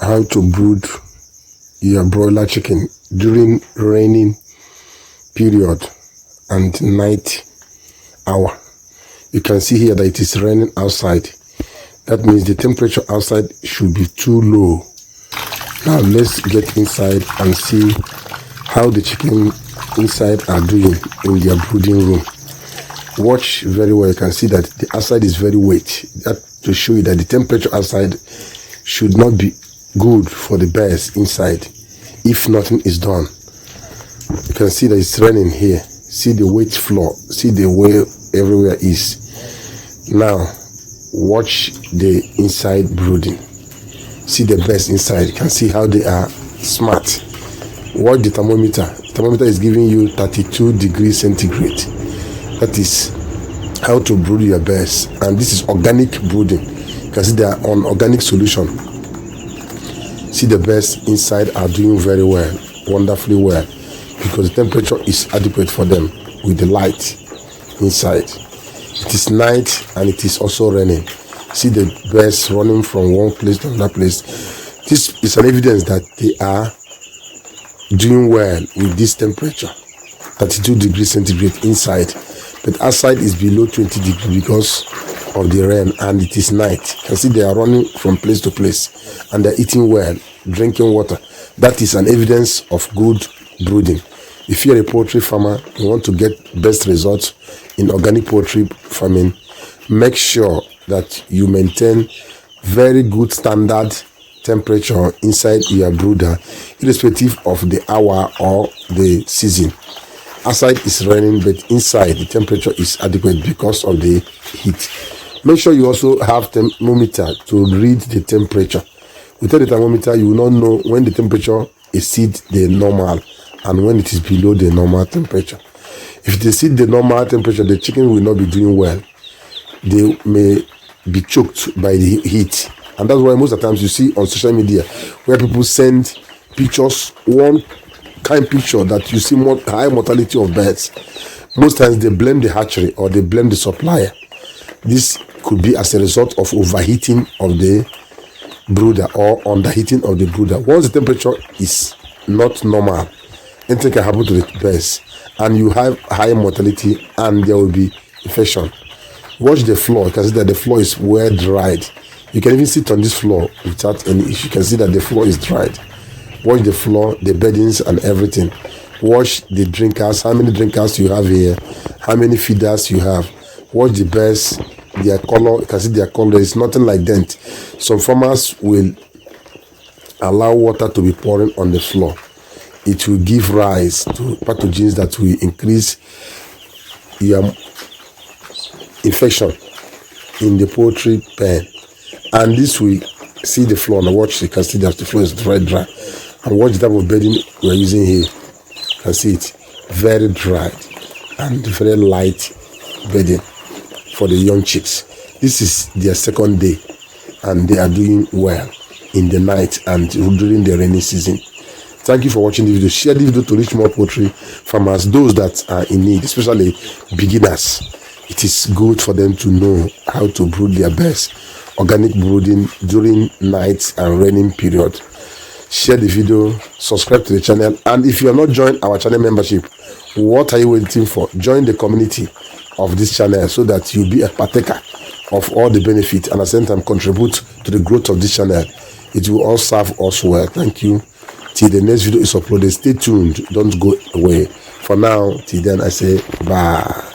how to brood your broiler chicken during raining period and night hour. You can see here that it is raining outside. That means the temperature outside should be too low. Now let's get inside and see how the chicken inside are doing in their brooding room. Watch very well. You can see that the outside is very wet. That to show you that the temperature outside should not be good for the birds inside if nothing is done. You can see that it's raining here. See the wet floor. See the way everywhere is. Now watch the inside brooding. See the birds inside. You can see how they are smart. Watch the thermometer. The thermometer is giving you 32 degrees centigrade. That is how to brood your birds. And this is organic brooding. You can see they are on organic solution. See the birds inside are doing very well, wonderfully well, because the temperature is adequate for them with the light inside. It is night and it is also raining. See the birds running from one place to another place. This is an evidence that they are doing well with this temperature, 32 degrees centigrade inside, but outside is below 20 degrees because of the rain and it is night. You can see they are running from place to place and they're eating well, drinking water. That is an evidence of good brooding. If you're a poultry farmer, you want to get best results in organic poultry farming, make sure that you maintain very good standard temperature inside your brooder, irrespective of the hour or the season. Outside is raining, but inside the temperature is adequate because of the heat. Make sure you also have thermometer to read the temperature. Without the thermometer, you will not know when the temperature exceeds the normal and when it is below the normal temperature. If it exceeds the normal temperature, the chicken will not be doing well. They may be choked by the heat. And that's why most of the times you see on social media where people send pictures, one kind picture that you see more high mortality of birds. Most times they blame the hatchery or they blame the supplier. This could be as a result of overheating of the brooder or underheating of the brooder. Once the temperature is not normal, anything can happen to the birds and you have high mortality and there will be infection. Watch the floor. You can see that the floor is well dried. You can even sit on this floor without any issue. You can see that the floor is dried. Watch the floor, the beddings and everything. Watch the drinkers, how many drinkers you have here, how many feeders you have. Watch the birds, their color. You can see their color. It's nothing like dent. Some farmers will allow water to be pouring on the floor. It will give rise to pathogens that will increase your infection in the poultry pen. And this will see the floor. Now watch, you can see that the floor is very dry. And watch the type of bedding we're using here. You can see it very dry and very light bedding for the young chicks. This is their second day and they are doing well in the night and during the rainy season. Thank you for watching the video. Share the video to reach more poultry farmers, those that are in need, especially beginners. It is good for them to know how to brood their birds. Organic brooding during night and raining period. Share the video, subscribe to the channel, and if you have not joined our channel membership, what are you waiting for? Join the community of this channel so that you'll be a partaker of all the benefits and at the same time contribute to the growth of this channel. It will all serve us well. Thank you. Till the next video is uploaded, stay tuned. Don't go away. For now, till then, I say bye.